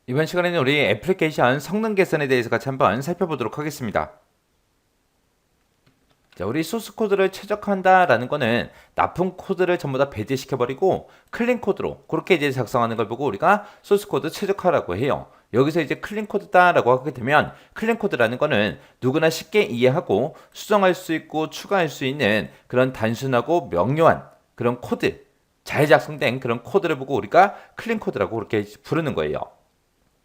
이번 시간에는 우리 애플리케이션 성능 개선에 대해서 같이 한번 살펴보도록 하겠습니다. 자, 우리 소스 코드를 최적화한다라는 거는 나쁜 코드를 전부 다 배제시켜버리고 클린 코드로 그렇게 이제 작성하는 걸 보고 우리가 소스 코드 최적화라고 해요. 여기서 이제 클린 코드다라고 하게 되면 클린 코드라는 거는 누구나 쉽게 이해하고 수정할 수 있고 추가할 수 있는 그런 단순하고 명료한 그런 코드, 잘 작성된 그런 코드를 보고 우리가 클린 코드라고 그렇게 부르는 거예요.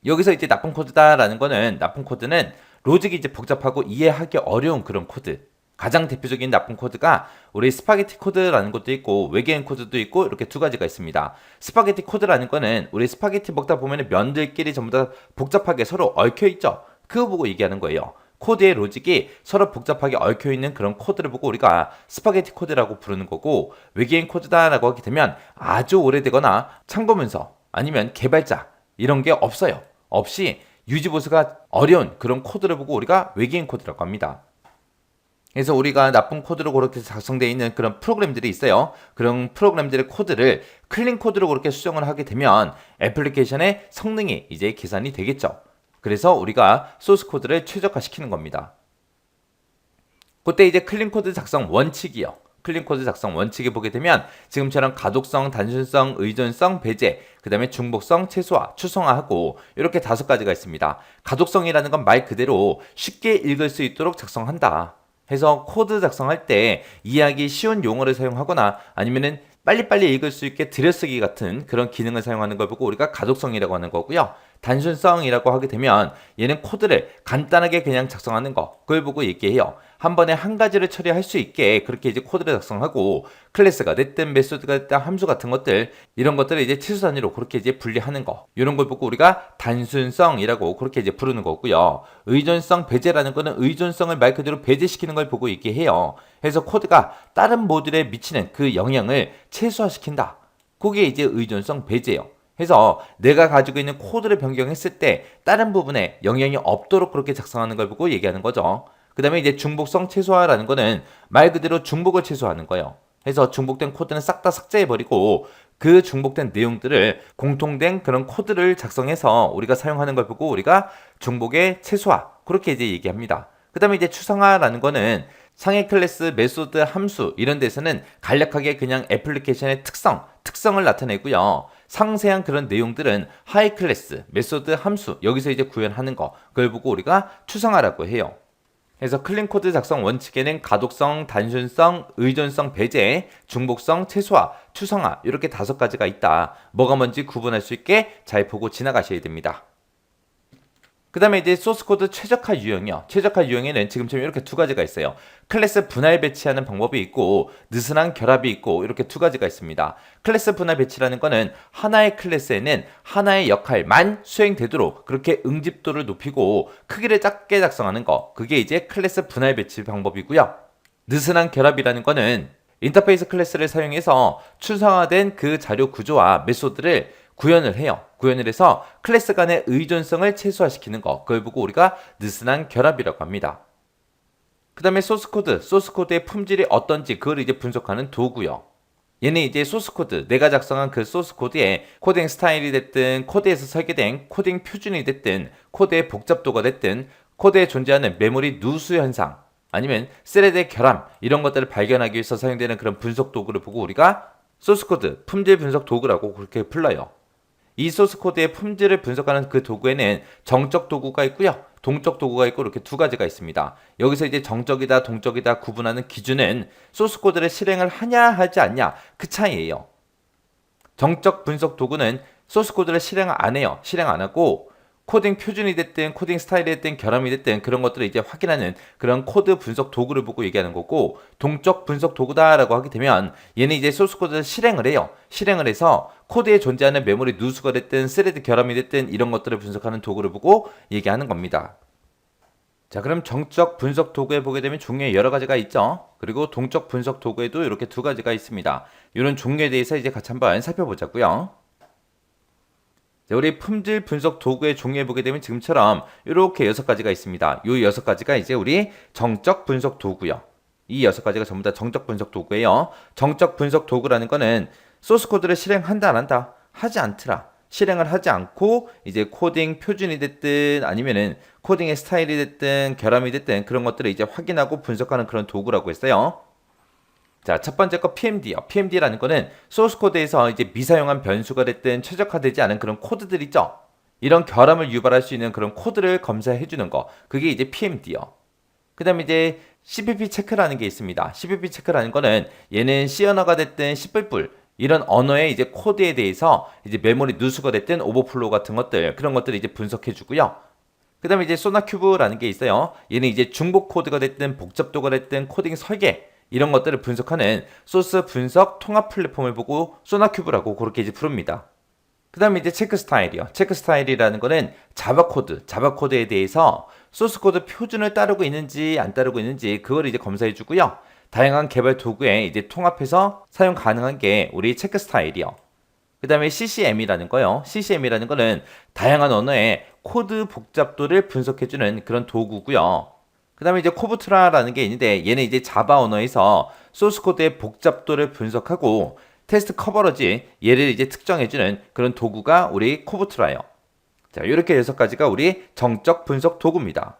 여기서 이제 나쁜 코드는 로직이 이제 복잡하고 이해하기 어려운 그런 코드. 가장 대표적인 나쁜 코드가 우리 스파게티 코드라는 것도 있고 외계인 코드도 있고 이렇게 두 가지가 있습니다. 스파게티 코드라는 거는 우리 스파게티 먹다 보면 면들끼리 전부 다 복잡하게 서로 얽혀 있죠. 그거 보고 얘기하는 거예요. 코드의 로직이 서로 복잡하게 얽혀 있는 그런 코드를 보고 우리가 스파게티 코드라고 부르는 거고, 외계인 코드다라고 하게 되면 아주 오래되거나 참고 문서 아니면 개발자 이런 게 없어요. 없이 유지보수가 어려운 그런 코드를 보고 우리가 외계인 코드라고 합니다. 그래서 우리가 나쁜 코드로 그렇게 작성되어 있는 그런 프로그램들이 있어요. 그런 프로그램들의 코드를 클린 코드로 그렇게 수정을 하게 되면 애플리케이션의 성능이 이제 개선이 되겠죠. 그래서 우리가 소스 코드를 최적화시키는 겁니다. 그때 이제 클린 코드 작성 원칙이요. 클린 코드 작성 원칙에 보게 되면 지금처럼 가독성, 단순성, 의존성, 배제, 그 다음에 중복성, 최소화, 추상화하고 이렇게 5가지가 있습니다. 가독성이라는 건 말 그대로 쉽게 읽을 수 있도록 작성한다. 해서 코드 작성할 때 이해하기 쉬운 용어를 사용하거나 아니면은 빨리빨리 읽을 수 있게 들여쓰기 같은 그런 기능을 사용하는 걸 보고 우리가 가독성이라고 하는 거고요. 단순성이라고 하게 되면 얘는 코드를 간단하게 그냥 작성하는 거, 그걸 보고 얘기해요. 한 번에 한 가지를 처리할 수 있게 그렇게 이제 코드를 작성하고, 클래스가 됐든 메소드가 됐든 함수 같은 것들, 이런 것들을 이제 치수 단위로 그렇게 이제 분리하는 거, 이런 걸 보고 우리가 단순성이라고 그렇게 이제 부르는 거고요. 의존성, 배제라는 거는 의존성을 말 그대로 배제시키는 걸 보고 얘기해요. 그래서 코드가 다른 모듈에 미치는 그 영향을 최소화시킨다. 그게 이제 의존성 배제예요. 해서 내가 가지고 있는 코드를 변경했을 때 다른 부분에 영향이 없도록 그렇게 작성하는 걸 보고 얘기하는 거죠. 그 다음에 이제 중복성 최소화라는 거는 말 그대로 중복을 최소화하는 거예요. 해서 중복된 코드는 싹 다 삭제해버리고 그 중복된 내용들을 공통된 그런 코드를 작성해서 우리가 사용하는 걸 보고 우리가 중복의 최소화, 그렇게 이제 얘기합니다. 그 다음에 이제 추상화라는 거는 상위 클래스, 메소드, 함수 이런 데서는 간략하게 그냥 애플리케이션의 특성을 나타내고요. 상세한 그런 내용들은 하이 클래스, 메소드, 함수 여기서 이제 구현하는 거, 그걸 보고 우리가 추상화라고 해요. 그래서 클린 코드 작성 원칙에는 가독성, 단순성, 의존성 배제, 중복성 최소화, 추상화 이렇게 5가지가 있다. 뭐가 뭔지 구분할 수 있게 잘 보고 지나가셔야 됩니다. 그 다음에 이제 소스 코드 최적화 유형이요. 최적화 유형에는 지금처럼 이렇게 2가지가 있어요. 클래스 분할 배치하는 방법이 있고 느슨한 결합이 있고 이렇게 2가지가 있습니다. 클래스 분할 배치라는 거는 하나의 클래스에는 하나의 역할만 수행되도록 그렇게 응집도를 높이고 크기를 작게 작성하는 거, 그게 이제 클래스 분할 배치 방법이고요. 느슨한 결합이라는 거는 인터페이스 클래스를 사용해서 추상화된 그 자료 구조와 메소드를 구현을 해요. 구현을 해서 클래스 간의 의존성을 최소화시키는 거, 그걸 보고 우리가 느슨한 결합이라고 합니다. 그 다음에 소스 코드의 품질이 어떤지 그걸 이제 분석하는 도구요. 얘는 이제 소스 코드, 내가 작성한 그 소스 코드에 코딩 스타일이 됐든 코드에서 설계된 코딩 표준이 됐든 코드의 복잡도가 됐든 코드에 존재하는 메모리 누수 현상 아니면 스레드의 결함 이런 것들을 발견하기 위해서 사용되는 그런 분석 도구를 보고 우리가 소스 코드 품질 분석 도구라고 그렇게 불러요. 이 소스 코드의 품질을 분석하는 그 도구에는 정적 도구가 있고요. 동적 도구가 있고 이렇게 2가지가 있습니다. 여기서 이제 정적이다, 동적이다 구분하는 기준은 소스 코드를 실행을 하냐 하지 않냐 그 차이예요. 정적 분석 도구는 소스 코드를 실행 안 해요. 실행 안 하고 코딩 표준이 됐든 코딩 스타일이 됐든 결함이 됐든 그런 것들을 이제 확인하는 그런 코드 분석 도구를 보고 얘기하는 거고, 동적 분석 도구다라고 하게 되면 얘는 이제 소스 코드를 실행을 해요. 실행을 해서 코드에 존재하는 메모리 누수가 됐든 스레드 결함이 됐든 이런 것들을 분석하는 도구를 보고 얘기하는 겁니다. 자, 그럼 정적 분석 도구에 보게 되면 종류에 여러 가지가 있죠. 그리고 동적 분석 도구에도 이렇게 2가지가 있습니다. 이런 종류에 대해서 이제 같이 한번 살펴보자고요. 자, 우리 품질 분석 도구의 종류에 보게 되면 지금처럼 이렇게 6가지가 있습니다. 이 6가지가 이제 우리 정적 분석 도구요. 이 6가지가 전부 다 정적 분석 도구예요. 정적 분석 도구라는 거는 소스 코드를 실행한다 안 한다? 하지 않더라. 실행을 하지 않고 이제 코딩 표준이 됐든 아니면은 코딩의 스타일이 됐든 결함이 됐든 그런 것들을 이제 확인하고 분석하는 그런 도구라고 했어요. 자, 첫 번째 거 PMD요. PMD라는 거는 소스 코드에서 이제 미사용한 변수가 됐든 최적화되지 않은 그런 코드들 있죠. 이런 결함을 유발할 수 있는 그런 코드를 검사해 주는 거. 그게 이제 PMD요. 그다음에 이제 CPP 체크라는 게 있습니다. CPP 체크라는 거는 얘는 C 언어가 됐든 C++ 이런 언어의 이제 코드에 대해서 이제 메모리 누수가 됐든 오버플로우 같은 것들 그런 것들을 이제 분석해 주고요. 그다음에 이제 소나큐브라는 게 있어요. 얘는 이제 중복 코드가 됐든 복잡도가 됐든 코딩 설계 이런 것들을 분석하는 소스 분석 통합 플랫폼을 보고 소나큐브라고 그렇게 이제 부릅니다. 그 다음에 이제 체크 스타일이요. 체크 스타일이라는 거는 자바 코드에 대해서 소스 코드 표준을 따르고 있는지 안 따르고 있는지 그걸 이제 검사해 주고요. 다양한 개발 도구에 이제 통합해서 사용 가능한 게 우리 체크 스타일이요. 그 다음에 CCM이라는 거요. CCM이라는 거는 다양한 언어의 코드 복잡도를 분석해주는 그런 도구고요. 그 다음에 이제 코브트라라는 게 있는데 얘는 이제 자바 언어에서 소스 코드의 복잡도를 분석하고 테스트 커버러지 얘를 이제 특정해주는 그런 도구가 우리 코브트라예요. 자, 이렇게 6가지가 우리 정적 분석 도구입니다.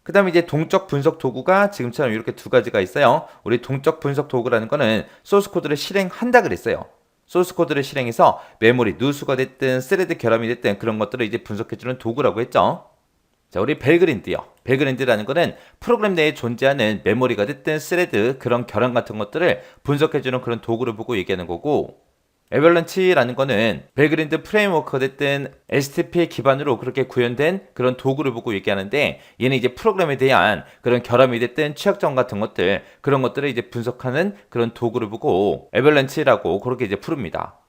그 다음에 이제 동적 분석 도구가 지금처럼 이렇게 2가지가 있어요. 우리 동적 분석 도구라는 거는 소스 코드를 실행한다 그랬어요. 소스 코드를 실행해서 메모리 누수가 됐든 스레드 결함이 됐든 그런 것들을 이제 분석해주는 도구라고 했죠. 자, 우리 벨그랜드요. 벨그랜드라는 거는 프로그램 내에 존재하는 메모리가 됐든 스레드 그런 결함 같은 것들을 분석해주는 그런 도구를 보고 얘기하는 거고, 에벌런치라는 거는 벨그랜드 프레임워크가 됐든 STP 기반으로 그렇게 구현된 그런 도구를 보고 얘기하는데 얘는 이제 프로그램에 대한 그런 결함이 됐든 취약점 같은 것들 그런 것들을 이제 분석하는 그런 도구를 보고 에벌런치라고 그렇게 이제 부릅니다.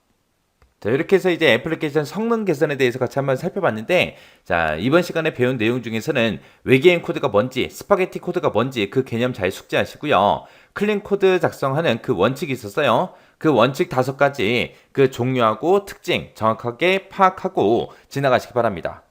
자, 이렇게 해서 이제 애플리케이션 성능 개선에 대해서 같이 한번 살펴봤는데, 자, 이번 시간에 배운 내용 중에서는 외계인 코드가 뭔지, 스파게티 코드가 뭔지 그 개념 잘 숙지하시고요. 클린 코드 작성하는 그 원칙이 있었어요. 그 원칙 5가지 그 종류하고 특징 정확하게 파악하고 지나가시기 바랍니다.